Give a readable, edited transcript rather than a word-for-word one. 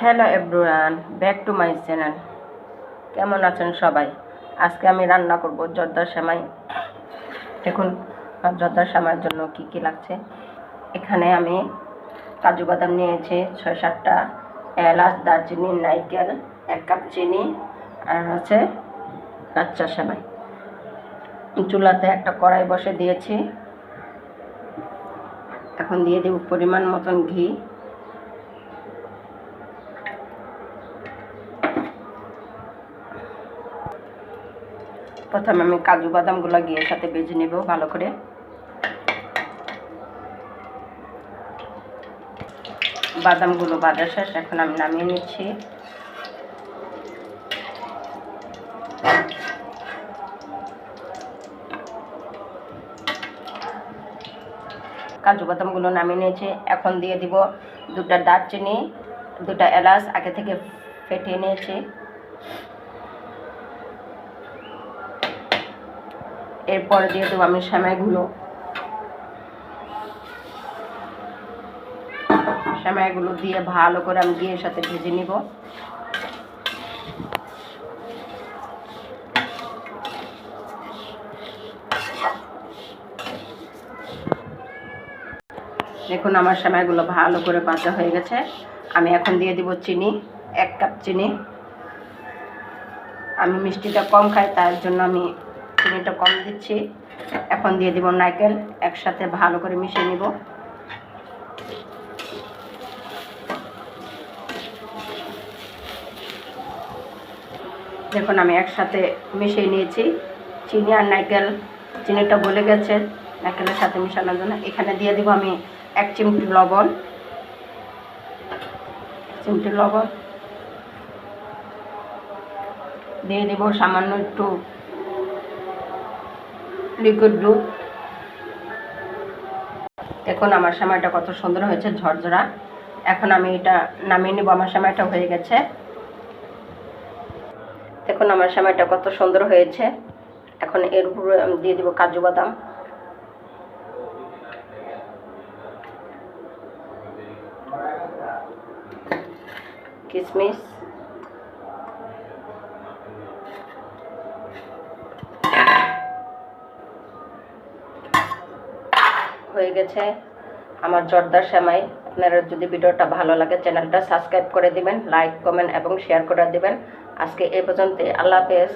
Hello everyone, back to my channel. কেমন আছেন সবাই? আজকে আমি রান্না করব জর্দার সেমাই। দেখুন জর্দার সেমাইয়ের জন্য কি কি লাগছে। এখানে আমি কাজু বাদাম নিয়েছি ৬-৭টা, এলাচ, দারচিনি, নারকেল, ১ কাপ চিনি, আর আছে কাঁচা সেমাই। চুলাতে একটা কড়াই বসে দিয়েছি। এখন দিয়ে দেব পরিমাণ মতন ঘি। প্রথমে আমি কাজু বাদামগুলো ঘিয়ের সাথে ভেজে নেব ভালো করে। বাদামগুলো ভাজা শেষ, এখন আমি নামিয়ে নিচ্ছি। কাজু বাদামগুলো নামিয়ে নিয়েছি। এখন দিয়ে দিব 2টা দারচিনি, 2টা এলাচ আগে থেকে ফেটিয়ে নিয়েছি। এরপর দিয়ে দেবো আমি সেমাইগুলো দিয়ে ভালো করে আমি ঘিয়ের সাথে ভেজে নিব। দেখুন আমার সেমাইগুলো ভালো করে ভাজা হয়ে গেছে। আমি এখন দিয়ে দিব চিনি, 1 কাপ চিনি। আমি মিষ্টিটা কম খাই, তার জন্য আমি চিনিটা কম দিচ্ছি। এখন দিয়ে দিব নারকেল, একসাথে ভালো করে মিশিয়ে নিব। দেখুন আমি একসাথে মিশিয়ে নিয়েছি চিনি আর নারকেল। চিনিটা গলে গেছে নারকেলের সাথে মিশানোর জন্য। এখানে দিয়ে দিব আমি 1 চিমটি লবণ, দিয়ে দেব সামান্য একটু লিকুইড দুধ। দেখুন আমার সেমাইটা কত সুন্দর হয়েছে, ঝরঝরা। এখন আমি এটা নামিয়ে নেব। আমার সেমাইটা হয়ে গেছে। দেখুন আমার সেমাইটা কত সুন্দর হয়েছে। এখন এর উপরে আমি দিয়ে দেব কাজু বাদাম, কিশমিশ, হয়ে গেছে আমার জর্দার সেমাই। আপনারা যদি ভিডিওটা ভালো লাগে চ্যানেলটা সাবস্ক্রাইব করে দিবেন, লাইক, কমেন্ট এবং শেয়ার করে দিবেন। আজকে এই পর্যন্ত। আল্লাহ হাফেজ।